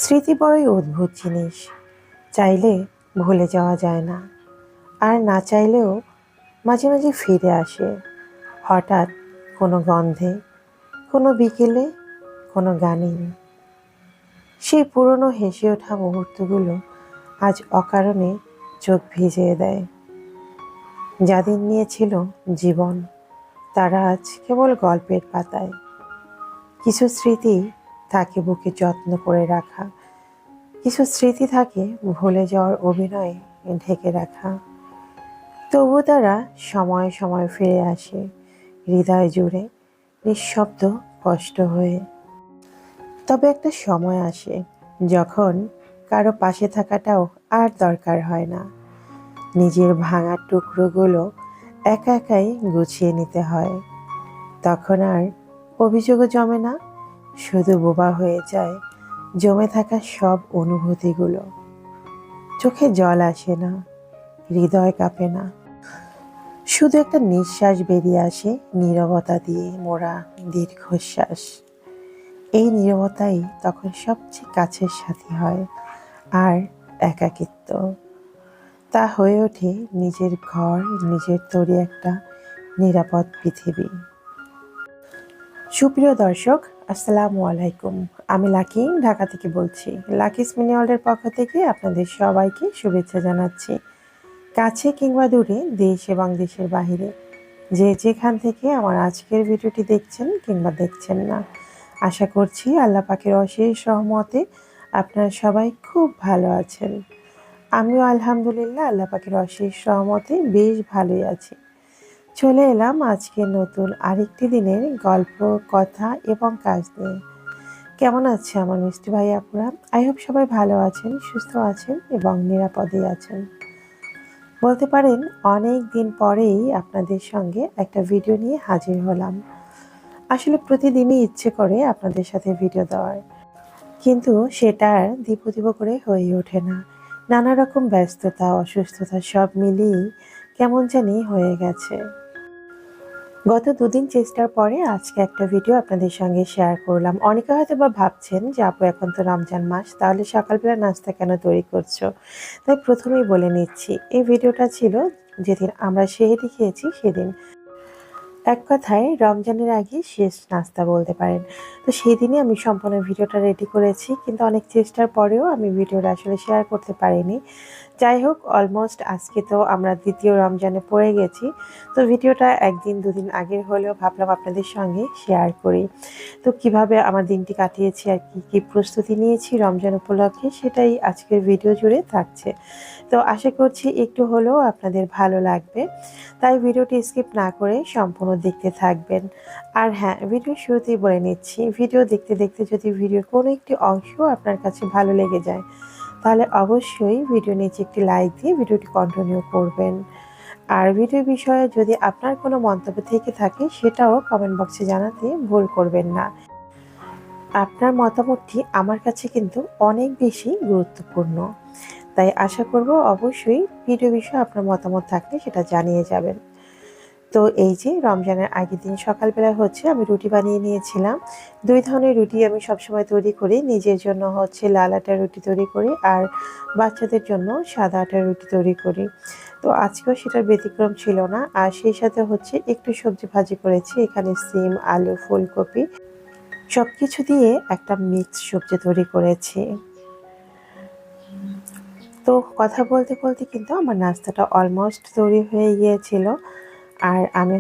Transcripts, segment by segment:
স্মৃতি বড়ই অদ্ভুত জিনিস। চাইলে ভুলে যাওয়া যায় না, আর না চাইলেও মাঝে মাঝে ফিরে আসে। হঠাৎ কোনো গন্ধে, কোনো বিকেলে, কোনো গানে। সেই পুরনো হেসে ওঠা মুহূর্তগুলো আজ অকারণে চোখ ভিজিয়ে দেয়। যাদের নিয়েছিল জীবন, তারা আজ কেবল গল্পের পাতায়। কিছু স্মৃতি থাকে বুকে যত্ন করে রাখা, কিছু স্মৃতি থাকে ভুলে যাওয়ার অভিনয়ে ঢেকে রাখা। তবু তারা সময়ে সময়ে ফিরে আসে, হৃদয় জুড়ে, নিঃশব্দ কষ্ট হয়ে। তবে একটা সময় আসে যখন কারো পাশে থাকাটাও আর দরকার হয় না। নিজের ভাঙা টুকরোগুলো একা একাই গুছিয়ে নিতে হয়। তখন আর অভিযোগও জমে না, শুধু বোবা হয়ে যায় জমে থাকা সব অনুভূতিগুলো। চোখে জল আসে না, হৃদয় কাঁপে না, শুধু একটা নিঃশ্বাস বেরিয়ে আসে নীরবতা দিয়ে মোড়া দীর্ঘশ্বাস। এই নীরবতাই তখন সবচেয়ে কাছের সাথী হয়। আর একাকিত্ব তা হয়ে ওঠে নিজের ঘর, নিজের তৈরি একটা নিরাপদ পৃথিবী। সুপ্রিয় দর্শক, আসসালামু আলাইকুম। আমি লাকি, ঢাকা থেকে বলছি। লাকিস মিনি ওয়ার্ল্ডের পক্ষ থেকে আপনাদের সবাইকে শুভেচ্ছা জানাচ্ছি। কাছে কিংবা দূরে, দেশ এবং দেশের বাহিরে, যে যেখান থেকে আমার আজকের ভিডিওটি দেখছেন কিংবা দেখছেন না, আশা করছি আল্লাহ পাকের অশেষ রহমতে আপনারা সবাই খুব ভালো আছেন। আমিও আলহামদুলিল্লাহ আল্লাহ পাকের অশেষ রহমতে বেশ ভালোই আছি। চলে এলাম আজকে নতুন আরেকটি দিনের গল্প, কথা এবং কাজ নিয়ে। কেমন আছে আমার মিষ্টি ভাই আপুরা? আই হোপ সবাই ভালো আছেন, সুস্থ আছেন এবং নিরাপদে আছেন। বলতে পারেন অনেক দিন পরেই আপনাদের সঙ্গে একটা ভিডিও নিয়ে হাজির হলাম। আসলে প্রতিদিনই ইচ্ছে করে আপনাদের সাথে ভিডিও দেওয়ার, কিন্তু সেটা আর দীপ করে হয়ে ওঠে না। নানা রকম ব্যস্ততা, অসুস্থতা সব মিলিয়েই কেমন জানি হয়ে গেছে। গত দুদিন চেষ্টার পরে আজকে একটা ভিডিও আপনাদের সঙ্গে শেয়ার করলাম। অনেকে হয়তো বা ভাবছেন যে আপু এখন তো রমজান মাস, তাহলে সকালবেলা নাস্তা কেন তৈরি করছো? তাই প্রথমেই বলে নিচ্ছি, এই ভিডিওটা ছিল যেদিন আমরা সেহরি খেয়েছি সেদিন। এক কথায় রমজানের আগে শেষ নাস্তা বলতে পারেন। তো সেদিনই আমি সম্পূর্ণ ভিডিওটা রেডি করেছি, কিন্তু অনেক চেষ্টার পরেও আমি ভিডিওটা আসলে শেয়ার করতে পারিনি। যাই হোক, অলমোস্ট আজকে তো আমরা দ্বিতীয় রমজানে পড়ে গেছি। তো ভিডিওটা একদিন দুদিন আগের হলেও ভাবলাম আপনাদের সঙ্গে শেয়ার করি। তো কিভাবে আমার দিনটি কাটিয়েছি আর কি প্রস্তুতি নিয়েছি রমজান উপলক্ষে, সেটাই আজকের ভিডিও জুড়ে থাকছে। তো আশা করছি একটু হলেও আপনাদের ভালো লাগবে, তাই ভিডিওটি স্কিপ না করে সম্পূর্ণ দেখতে থাকবেন। আর হ্যাঁ, ভিডিও শুরুতেই বলে নিচ্ছি, ভিডিও দেখতে দেখতে যদি ভিডিওর কোনো একটি অংশ আপনার কাছে ভালো লেগে যায়, তাহলে অবশ্যই ভিডিও নিচে একটি লাইক দিয়ে ভিডিওটি কন্টিনিউ করবেন। আর ভিডিও বিষয়ে যদি আপনার কোনো মন্তব্য থেকে থাকে, সেটাও কমেন্ট বক্সে জানাতে ভুল করবেন না। আপনার মতামতটি আমার কাছে কিন্তু অনেক বেশি গুরুত্বপূর্ণ, তাই আশা করব অবশ্যই ভিডিও বিষয়ে আপনার মতামত থাকলে সেটা জানিয়ে যাবেন। তো এই যে রমজানের আগের দিন সকালবেলা আমি রুটি বানিয়ে নিয়েছিলাম। ২ ধরনের রুটি আমি সবসময় তৈরি করি। নিজের জন্য লাল আটার রুটি তৈরি করি, আর বাচ্চাদের জন্য সাদা আটার রুটি তৈরি করি। তো আজকেও সেটার ব্যতিক্রম ছিল না। আর সেই সাথে একটু সবজি ভাজি করেছি। এখানে সিম, আলু, ফুলকপি সবকিছু দিয়ে একটা মিক্স সবজি তৈরি করেছি। তো কথা বলতে বলতে কিন্তু আমার নাস্তাটা অলমোস্ট তৈরি হয়ে গিয়েছিল। আর আমি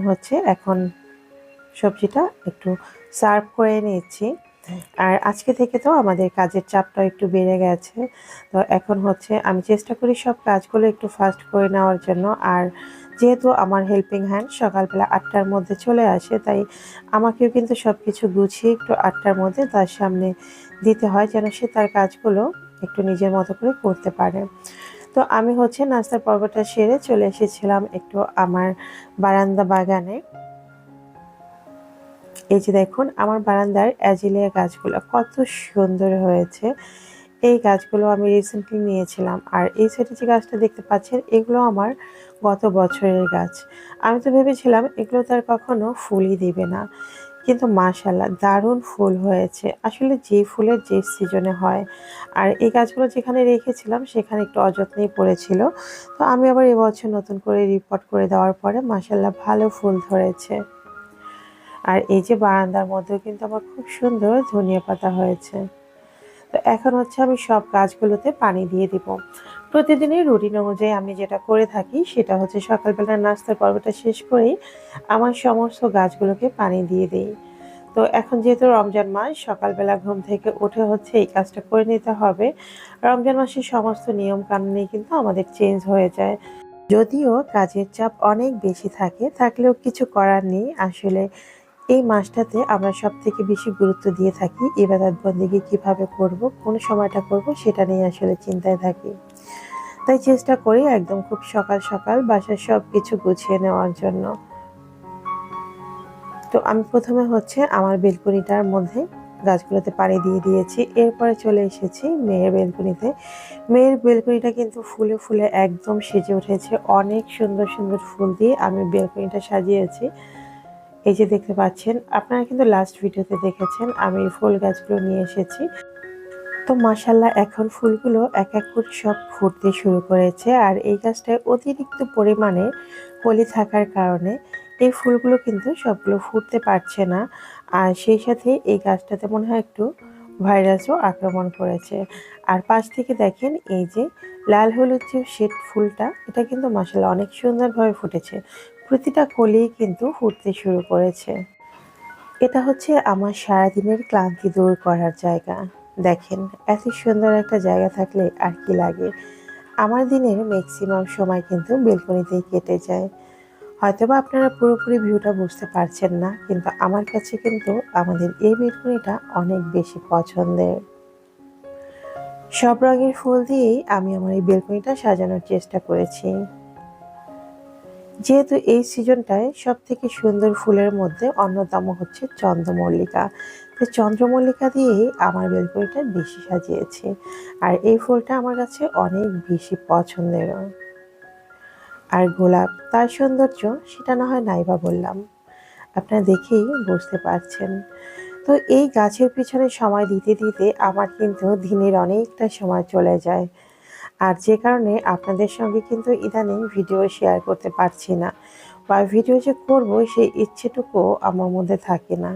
এখন সবজিটা একটু সার্ভ করে নিচ্ছি। আর আজকে থেকে তো আমাদের কাজের চাপটা একটু বেড়ে গেছে। তো এখন আমি চেষ্টা করি সব কাজগুলো একটু ফাস্ট করে নেওয়ার জন্য। আর যেহেতু আমার হেল্পিং হ্যান্ড সকালবেলা ৮টার মধ্যে চলে আসে, তাই আমাকেও কিন্তু সব কিছু গুছিয়ে একটু ৮টার মধ্যে তার সামনে দিতে হয়, যেন সে তার কাজগুলো একটু নিজের মতো করে করতে পারে। তো আমি নাস্তার পর্বটা সেরে চলে এসেছিলাম একটু আমার বারান্দা বাগানে। এই যে দেখুন, আমার বারান্দার অ্যাজিলিয়া গাছগুলো কত সুন্দর হয়েছে। এই গাছগুলো আমি রিসেন্টলি নিয়েছিলাম। আর এই সাইডে যে গাছটা দেখতে পাচ্ছেন, এগুলো আমার গত বছরের গাছ। আমি তো ভেবেছিলাম এগুলো তার কখনো ফুলই দিবে না, কিন্তু মাশাআল্লাহ দারুণ ফুল হয়েছে। আসলে যে ফুলের যে সিজনে হয়। আর এই গাছগুলো যেখানে রেখেছিলাম সেখানে একটু অযত্নেই পড়েছিল। তো আমি আবার এবছর নতুন করে রিপোর্ট করে দেওয়ার পরে মাশাআল্লাহ ভালো ফুল ধরেছে। আর এই যে বারান্দার মধ্যেও কিন্তু আমার খুব সুন্দর ধনিয়া পাতা হয়েছে। তো এখন হচ্ছে আমি সব গাছগুলোতে পানি দিয়ে দিব। প্রতিদিনের রুটিন অনুযায়ী আমি যেটা করে থাকি সেটা হচ্ছে সকালবেলা নাস্তার পর্বটা শেষ করেই আমার সমস্ত গাছগুলোকে পানি দিয়ে দিই। তো এখন যেহেতু রমজান মাস, সকালবেলা ঘুম থেকে উঠে হচ্ছে এই কাজটা করে নিতে হবে। রমজান মাসের সমস্ত নিয়ম কানুনই কিন্তু আমাদের চেঞ্জ হয়ে যায়। যদিও কাজের চাপ অনেক বেশি থাকে, থাকলেও কিছু করার নেই। আসলে এই মাসটাতে আমরা সবথেকে বেশি গুরুত্ব দিয়ে থাকি ইবাদত বন্দেগী কিভাবে করব, কোন সময়টা করব সেটা নিয়ে আসলে চিন্তায় থাকি। তাই চেষ্টা করি একদম খুব সকাল সকাল বাসার সবকিছু গুছিয়ে নেওয়ার জন্য। তো আমি প্রথমে হচ্ছে আমার বেলকনিটার মধ্যে গাছগুলোতে পানি দিয়ে দিয়েছি। এরপরে চলে এসেছি মেয়ের বেলকনিতে। মেয়ের বেলকনিটা কিন্তু ফুলে ফুলে একদম সেজে উঠেছে। অনেক সুন্দর সুন্দর ফুল দিয়ে আমি বেলকনিটা সাজিয়েছি। এই যে দেখতে পাচ্ছেন, আপনারা কিন্তু লাস্ট ভিডিওতে দেখেছেন আমি ফুল গাছগুলো নিয়ে এসেছি। তো মাশাআল্লাহ এখন ফুলগুলো এক এক করে সব ফুটতে শুরু করেছে। আর এই গাছটায় অতিরিক্ত পরিমাণে কলি থাকার কারণে এই ফুলগুলো কিন্তু সবগুলো ফুটতে পারছে না। আর সেই সাথে এই গাছটাতে মনে হয় একটু ভাইরাসও আক্রমণ করেছে। আর পাশ থেকে দেখেন এই যে লাল হলুদ যে শেড ফুলটা, এটা কিন্তু মাশাআল্লাহ অনেক সুন্দরভাবে ফুটেছে। প্রতিটা কলিই কিন্তু ফুটতে শুরু করেছে। এটা হচ্ছে আমার সারাদিনের ক্লান্তি দূর করার জায়গা। দেখেন, এত সুন্দর একটা জায়গা থাকলে আর কি লাগে। আমার দিনের ম্যাক্সিমাম সময় কিন্তু বেলকনিতেই কেটে যায়। হয়তোবা আপনারা পুরোপুরি ভিউটা বুঝতে পারছেন না, কিন্তু আমার কাছে কিন্তু আমাদের এই বেলকনিটা অনেক বেশি পছন্দের। সব রঙের ফুল দিয়েই আমি আমার এই বেলকনিটা সাজানোর চেষ্টা করেছি। যেহেতু এই সিজনটায় সব থেকে সুন্দর ফুলের মধ্যে অন্যতম হচ্ছে চন্দ্রমল্লিকা। তো চন্দ্রমল্লিকা দিয়েই আমার বেলকনিটা বেশি সাজিয়েছি। আর এই ফুলটা আমার কাছে অনেক বেশি পছন্দেরও। আর গোলাপ, তার সৌন্দর্য সেটা না হয় নাইবা বললাম, আপনারা দেখেই বুঝতে পারছেন। তো এই গাছের পিছনে সময় দিতে দিতে আমার কিন্তু দিনের অনেকটা সময় চলে যায়। আর যে কারণে আপনাদের সঙ্গে কিন্তু ইদানিং ভিডিও শেয়ার করতে পারছি না, বা ভিডিও যে করব সেই ইচ্ছেটুকুও আমার মধ্যে থাকে না।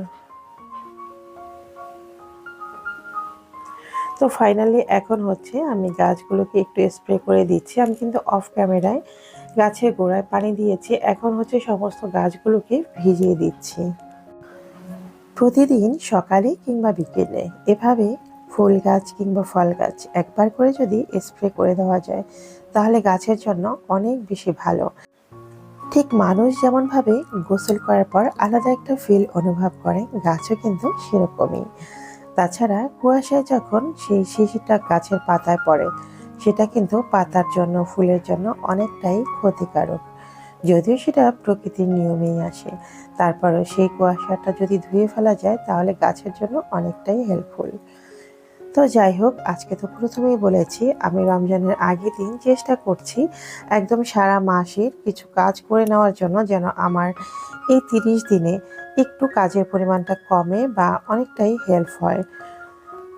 তো ফাইনালি এখন হচ্ছে আমি গাছগুলোকে একটু স্প্রে করে দিচ্ছি। আমি কিন্তু অফ ক্যামেরায় গাছের গোড়ায় পানি দিয়েছি, এখন হচ্ছে সমস্ত গাছগুলোকে ভিজিয়ে দিচ্ছি। প্রতিদিন সকালে কিংবা বিকেলে এভাবে ফুল গাছ কিংবা ফল গাছ একবার করে যদি স্প্রে করে দেওয়া যায় তাহলে গাছের জন্য অনেক বেশি ভালো। ঠিক মানুষ যেমনভাবে গোসল করার পর আলাদা একটা ফিল অনুভব করে, গাছও কিন্তু সেরকমই। তাছাড়া কুয়াশায় যখন সেই শিশিরটা গাছের পাতায় পড়ে সেটা কিন্তু পাতার জন্য, ফুলের জন্য অনেকটাই ক্ষতিকারক। যদিও সেটা প্রকৃতির নিয়মেই আসে, তারপরেও সেই কুয়াশাটা যদি ধুয়ে ফেলা যায় তাহলে গাছের জন্য অনেকটাই হেল্পফুল। তো যাই হোক, আজকে তো প্রথমেই বলেছি আমি রমজানের আগের দিন চেষ্টা করছি একদম সারা মাসের কিছু কাজ করে নেওয়ার জন্য, যেন আমার এই 30 দিনে একটু কাজের পরিমাণটা কমে বা অনেকটাই হেল্প হয়।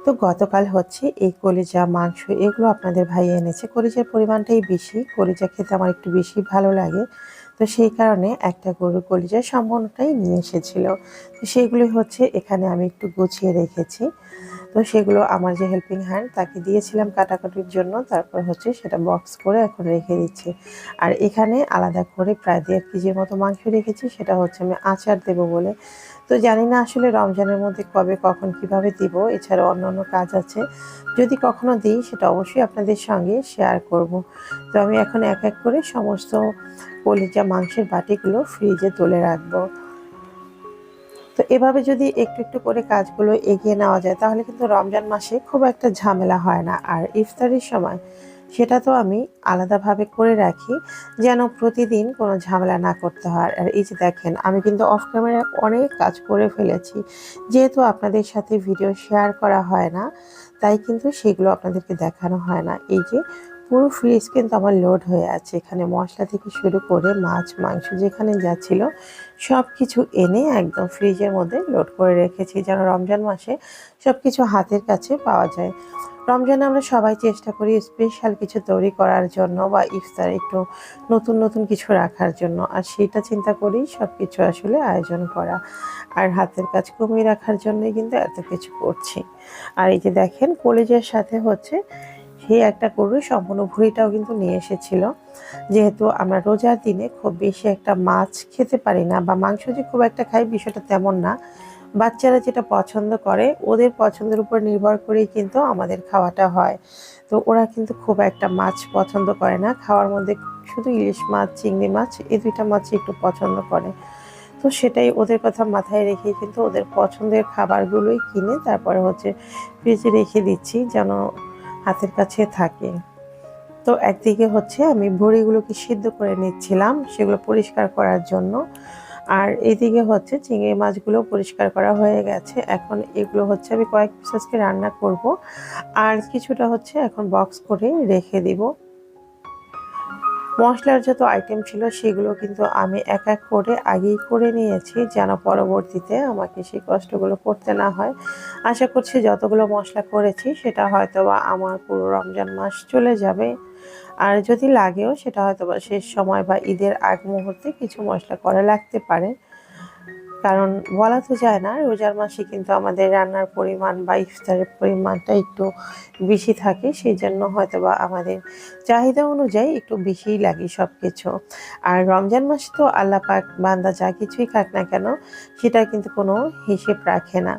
তো গতকাল হচ্ছে এই কলিজা, মাংস এগুলো আপনাদের ভাই এনেছে। কলিজার পরিমাণটাই বেশি, কলিজা খেতে আমার একটু বেশি ভালো লাগে। তো সেই কারণে একটা গরুর কলিজা সম্পূর্ণটাই নিয়ে এসেছিল। তো সেগুলি হচ্ছে এখানে আমি একটু গুছিয়ে রেখেছি। তো সেগুলো আমার যে হেল্পিং হ্যান্ড তাকে দিয়েছিলাম কাটাকাটির জন্য, তারপর হচ্ছে সেটা বক্স করে এখন রেখে দিচ্ছি। আর এখানে আলাদা করে প্রায় 1.5 কেজির মতো মাংস রেখেছি, সেটা হচ্ছে আমি আচার দেবো বলে। তো জানি না আসলে রমজানের মধ্যে কবে কখন কিভাবে দিব, এছাড়াও অন্যান্য কাজ আছে। যদি কখনো দিই সেটা অবশ্যই আপনাদের সঙ্গে শেয়ার করব। তো আমি এখন এক এক করে সমস্ত কলিজা মাংসের বাটিগুলো ফ্রিজে তুলে রাখবো। তো এভাবে যদি একটু একটু করে কাজগুলো এগিয়ে নেওয়া যায় তাহলে কিন্তু রমজান মাসে খুব একটা ঝামেলা হয় না। আর ইফতারির সময় সেটা তো আমি আলাদাভাবে করে রাখি, যেন প্রতিদিন কোনো ঝামেলা না করতে হয়। আর এই যে দেখেন, আমি কিন্তু অফ ক্যামেরায় অনেক কাজ করে ফেলেছি। যেহেতু আপনাদের সাথে ভিডিও শেয়ার করা হয় না, তাই কিন্তু সেগুলো আপনাদেরকে দেখানো হয় না। এই যে পুরো ফ্রিজ কিন্তু আমার লোড হয়ে আছে। এখানে মশলা থেকে শুরু করে মাছ মাংস যেখানে যা ছিল সব কিছু এনে একদম ফ্রিজের মধ্যে লোড করে রেখেছি, যেন রমজান মাসে সব কিছু হাতের কাছে পাওয়া যায়। রমজানে আমরা সবাই চেষ্টা করি স্পেশাল কিছু তৈরি করার জন্য বা ইফতারে একটু নতুন নতুন কিছু রাখার জন্য, আর সেটা চিন্তা করেই সব কিছু আসলে আয়োজন করা। আর হাতের কাজ কমিয়ে রাখার জন্যই কিন্তু এত কিছু করছি। আর এই যে দেখেন কলিজার সাথে হচ্ছে সেই একটা গরু সম্পূর্ণ ভুঁড়িটাও কিন্তু নিয়ে এসেছিল। যেহেতু আমরা রোজার দিনে খুব বেশি একটা মাছ খেতে পারি না বা মাংস যে খুব একটা খাই বিষয়টা তেমন না, বাচ্চারা যেটা পছন্দ করে ওদের পছন্দের উপর নির্ভর করেই কিন্তু আমাদের খাওয়াটা হয়। তো ওরা কিন্তু খুব একটা মাছ পছন্দ করে না, খাওয়ার মধ্যে শুধু ইলিশ মাছ চিংড়ি মাছ এই দুইটা মাছই একটু পছন্দ করে। তো সেটাই ওদের কথা মাথায় রেখে কিন্তু ওদের পছন্দের খাবারগুলোই কিনে তারপরে হচ্ছে ফ্রিজে রেখে দিচ্ছি যেন হাতের কাছে থাকে। তো একদিকে হচ্ছে আমি বড়িগুলোকে সিদ্ধ করে নিচ্ছিলাম সেগুলো পরিষ্কার করার জন্য, আর এইদিকে হচ্ছে চিংড়ি মাছগুলো পরিষ্কার করা হয়ে গেছে। এখন এগুলো হচ্ছে আমি কয়েক পিস আজকে রান্না করব, আর কিছুটা হচ্ছে এখন বক্স করে রেখে দিব। মশলার যত আইটেম ছিল সেগুলো কিন্তু আমি এক এক করে আগেই করে নিয়েছি যেন পরবর্তীতে আমাকে সেই কষ্টগুলো করতে না হয়। আশা করছি যতগুলো মশলা করেছি সেটা হয়তো বা আমার পুরো রমজান মাস চলে যাবে, আর যদি লাগেও সেটা হয়তো বা শেষ সময় বা ঈদের আগ মুহূর্তে কিছু মশলা করা লাগতে পারে। কারণ বলা তো যায় না, রোজার মাসে কিন্তু আমাদের রান্নার পরিমাণ বা ইফতারের পরিমাণটা একটু বেশি থাকে, সেই জন্য হয়তো বা আমাদের চাহিদা অনুযায়ী একটু বেশিই লাগে সব কিছু। আর রমজান মাসে তো আল্লাহ পাক বান্দা যা কিছুই খাক না কেন সেটা কিন্তু কোনো হিসেব রাখে না।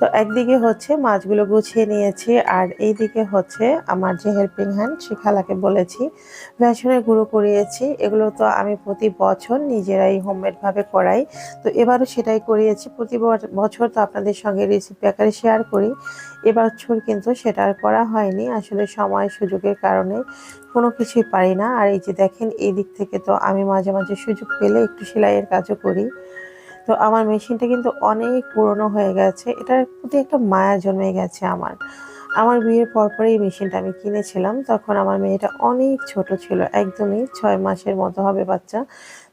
তো একদিকে হচ্ছে মাছগুলো গুছিয়ে নিয়েছি, আর এইদিকে হচ্ছে আমার যে হেল্পিং হ্যান্ড সে খালাকে বলেছি বেসনের গুঁড়ো করিয়েছি। এগুলো তো আমি প্রতি বছর নিজেরাই হোমমেডভাবে করাই, তো এবারও সেটাই করিয়েছি। প্রতি বছর তো আপনাদের সঙ্গে রেসিপি আকারে শেয়ার করি, এবছর কিন্তু সেটা আর করা হয়নি, আসলে সময় সুযোগের কারণে কোনো কিছুই পারি না। আর এই যে দেখেন এই দিক থেকে তো আমি মাঝে মাঝে সুযোগ পেলে একটু সেলাইয়ের কাজও করি। তো আমার মেশিনটা কিন্তু অনেক পুরনো হয়ে গেছে, এটার প্রতি একটা মায়া জন্মে গেছে আমার। আমার বিয়ের পরপরই এই মেশিনটা আমি কিনেছিলাম, তখন আমার মেয়েটা অনেক ছোট ছিল, একদমই 6 মাসের মতো হবে বাচ্চা।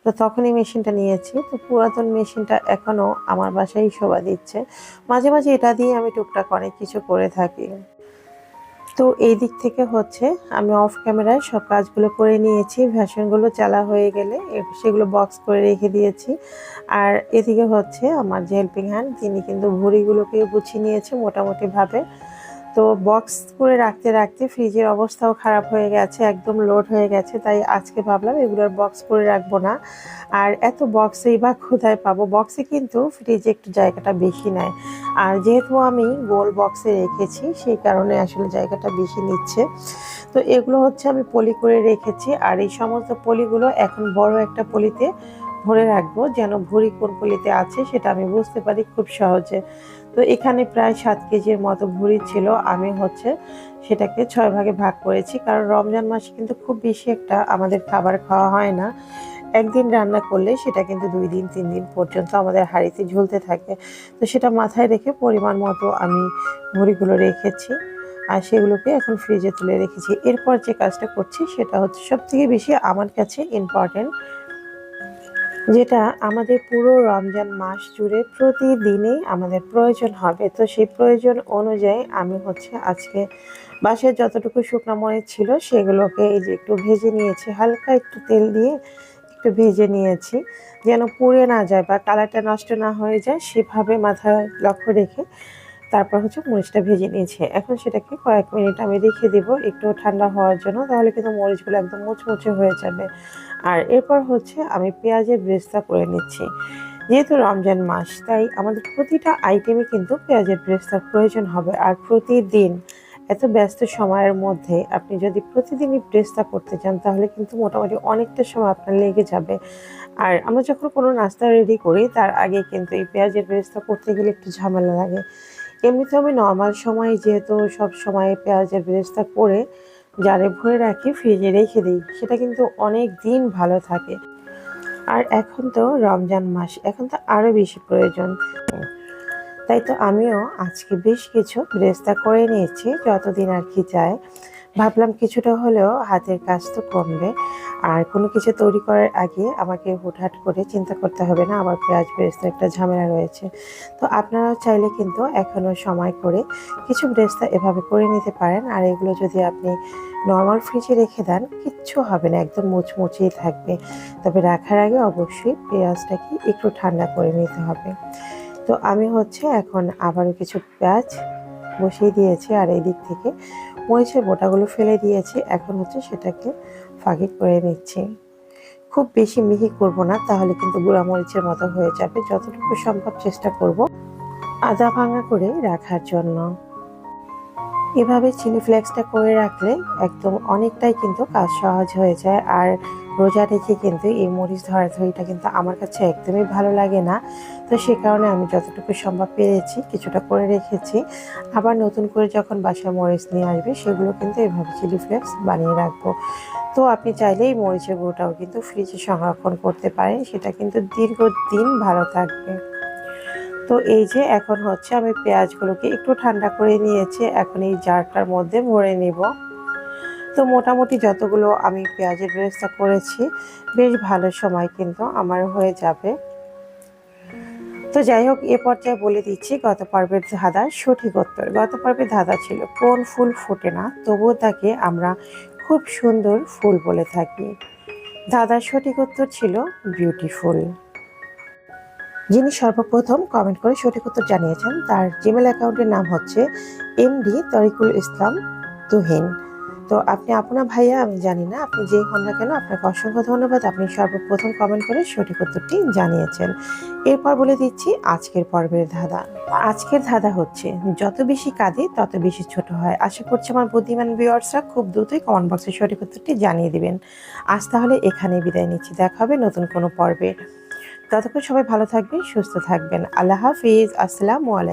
তো তখনই মেশিনটা নিয়েছি। তো পুরাতন মেশিনটা এখনও আমার বাসায় শোভা দিচ্ছে, মাঝে মাঝে এটা দিয়ে আমি টুকটাক অনেক কিছু করে থাকি। তো এই দিক থেকে হচ্ছে আমি অফ ক্যামেরায় সব কাজগুলো করে নিয়েছি, ভ্যাসনগুলো চালা হয়ে গেলে সেগুলো বক্স করে রেখে দিয়েছি। আর এদিকে হচ্ছে আমার যে হেল্পিং হ্যান্ড তিনি কিন্তু ভুঁড়িগুলোকে গুছিয়ে নিয়েছে মোটামুটিভাবে। তো বক্স করে রাখতে রাখতে ফ্রিজের অবস্থাও খারাপ হয়ে গেছে, একদম লোড হয়ে গেছে, তাই আজকে ভাবলাম এগুলোর বক্স করে রাখবো না। আর এত বক্সেই বা কোথায় পাবো, বক্সে কিন্তু ফ্রিজে একটু জায়গাটা বেশি নেয়, আর যেহেতু আমি গোল বক্সে রেখেছি সেই কারণে আসলে জায়গাটা বেশি নিচ্ছে। তো এগুলো হচ্ছে আমি পলি করে রেখেছি, আর এই সমস্ত পলিগুলো এখন বড় একটা পলিতে ভরে রাখবো যেন ভুঁড়ি কোন পলিতে আছে সেটা আমি বুঝতে পারি খুব সহজে। তো এখানে প্রায় 7 কেজির মতো ভুঁড়ি ছিল, আমি হচ্ছে সেটাকে 6 ভাগে ভাগ করেছি, কারণ রমজান মাসে কিন্তু খুব বেশি একটা আমাদের খাবার খাওয়া হয় না। একদিন রান্না করলে সেটা কিন্তু 2 দিন 3 দিন পর্যন্ত আমাদের হাঁড়িতে ঝুলতে থাকে। তো সেটা মাথায় রেখে পরিমাণ মতো আমি ভুঁড়িগুলো রেখেছি, আর সেগুলোকে এখন ফ্রিজে তুলে রেখেছি। এরপর যে কাজটা করছি সেটা হচ্ছে সবথেকে বেশি আমার কাছে ইম্পর্টেন্ট, যেটা আমাদের পুরো রমজান মাস জুড়ে প্রতিদিনই আমাদের প্রয়োজন হবে। তো সেই প্রয়োজন অনুযায়ী আমি হচ্ছে আজকে বাসায় যতটুকু শুকনো মরিচ ছিল সেগুলোকে এই যে একটু ভেজে নিয়েছি, হালকা একটু তেল দিয়ে একটু ভেজে নিয়েছি যেন পুড়ে না যায় বা কালারটা নষ্ট না হয়ে যায়, সেভাবে মাথায় লক্ষ্য রেখে তারপর হচ্ছে মরিচটা ভেজে নিয়েছি। এখন সেটাকে কয়েক মিনিট আমি রেখে দিব একটু ঠান্ডা হওয়ার জন্য, তাহলে কিন্তু মরিচগুলো একদম মুচমুচে হয়ে যাবে। আর এরপর হচ্ছে আমি পেঁয়াজের ব্রেস্তা করে নিচ্ছি। যেহেতু রমজান মাস তাই আমাদের প্রতিটা আইটেমে কিন্তু পেঁয়াজের ব্রেস্তার প্রয়োজন হবে, আর প্রতিদিন এত ব্যস্ত সময়ের মধ্যে আপনি যদি প্রতিদিনই ব্রেস্তা করতে চান তাহলে কিন্তু মোটামুটি অনেকটা সময় আপনার লেগে যাবে। আর আমরা যখন কোনো নাস্তা রেডি করি তার আগে কিন্তু এই পেঁয়াজের ব্রেস্তা করতে গেলে একটু ঝামেলা লাগে। এমনিতেও আমি নর্মাল সময় যেহেতু সব সময় পেঁয়াজের বেরেস্তা করে জারে ভরে রাখি ফ্রিজে রেখে দিই, সেটা কিন্তু অনেক দিন ভালো থাকে। আর এখন তো রমজান মাস, এখন তো আরও বেশি প্রয়োজন। তাই তো আমিও আজকে বেশ কিছু ব্রেস্তা করে নিয়েছি, যতদিন আর কি যায়। ভাবলাম কিছুটা হলেও হাতের কাজ তো কমবে, আর কোনো কিছু তৈরি করার আগে আমাকে হুটহাট করে চিন্তা করতে হবে না, আমার পেঁয়াজ বেরেস্তার একটা ঝামেলা রয়েছে। তো আপনারাও চাইলে কিন্তু এখনও সময় করে কিছু বেরেস্তা এভাবে করে নিতে পারেন। আর এগুলো যদি আপনি নর্মাল ফ্রিজে রেখে দেন, কিচ্ছু হবে না, একদম মুচমুচেই থাকবে। তবে রাখার আগে অবশ্যই পেঁয়াজটাকে একটু ঠান্ডা করে নিতে হবে। তো আমি এখন আবারও কিছু পেঁয়াজ বসিয়ে দিয়েছি, আর এই দিক থেকে মরিচের বোটাগুলো ফেলে দিয়েছি। এখন সেটাকে ফাঁকি করে নিচ্ছি। খুব বেশি মিহি করব না, তাহলে কিন্তু গুঁড়া মরিচের মতো হয়ে যাবে। যতটুকু সম্ভব চেষ্টা করব আদা ভাঙা করে রাখার জন্য। এভাবে চিলি ফ্লেক্সটা করে রাখলে একদম অনেকটাই কিন্তু কাজ সহজ হয়ে যায়। আর রোজা রেখে কিন্তু এই মরিচ ধরাধরিটা কিন্তু আমার কাছে একদমই ভালো লাগে না। তো সে কারণে আমি যতটুকু সম্ভব পেরেছি কিছুটা করে রেখেছি। আবার নতুন করে যখন বাসায় মরিচ নিয়ে আসবে, সেগুলো কিন্তু এভাবে চিলি ফ্লেক্স বানিয়ে রাখবো। তো আপনি চাইলে এই মরিচের গুঁড়োটাও কিন্তু ফ্রিজে সংরক্ষণ করতে পারেন, সেটা কিন্তু দীর্ঘদিন ভালো থাকবে। তো এই যে এখন আমি পেঁয়াজগুলোকে একটু ঠান্ডা করে নিয়েছি, এখন এই জারটার মধ্যে ভরে নিব। তো মোটামুটি যতগুলো আমি পেঁয়াজের বেরেস্তা করেছি, বেশ ভালো সময় কিন্তু আমার হয়ে যাবে। তো যাই হোক, এ পর্যায়ে বলে দিচ্ছি গত পর্বের ধাঁধার সঠিক উত্তর। গত পর্বের ধাঁধা ছিল কোন ফুল ফোটে না তবুও তাকে আমরা খুব সুন্দর ফুল বলে থাকি। ধাঁধার সঠিক উত্তর ছিল বিউটিফুল। যিনি সর্বপ্রথম কমেন্ট করে সঠিক উত্তর জানিয়েছেন, তার জিমেল অ্যাকাউন্টের নাম এমডি তরিকুল ইসলাম তুহিন। তো আপনি আপনার ভাইয়া আমি জানি না, আপনি যেই হন না কেন, আপনাকে অসংখ্য ধন্যবাদ। আপনি সর্বপ্রথম কমেন্ট করে সঠিক উত্তরটি জানিয়েছেন। এরপর বলে দিচ্ছি আজকের পর্বের ধাঁধা। আজকের ধাঁধা যত বেশি কাঁদে তত বেশি ছোট হয়। আশা করছি আমার বুদ্ধিমান ভিউয়ার্সরা খুব দ্রুতই কমেন্ট বক্সে সঠিক উত্তরটি জানিয়ে দিবেন। আজ তাহলে এখানেই বিদায় নিচ্ছি, দেখা হবে নতুন কোনো পর্বে। ততক্ষণ সবাই ভালো থাকবেন, সুস্থ থাকবেন। আল্লাহ হাফিজ, আসসালামু আলাইকুম।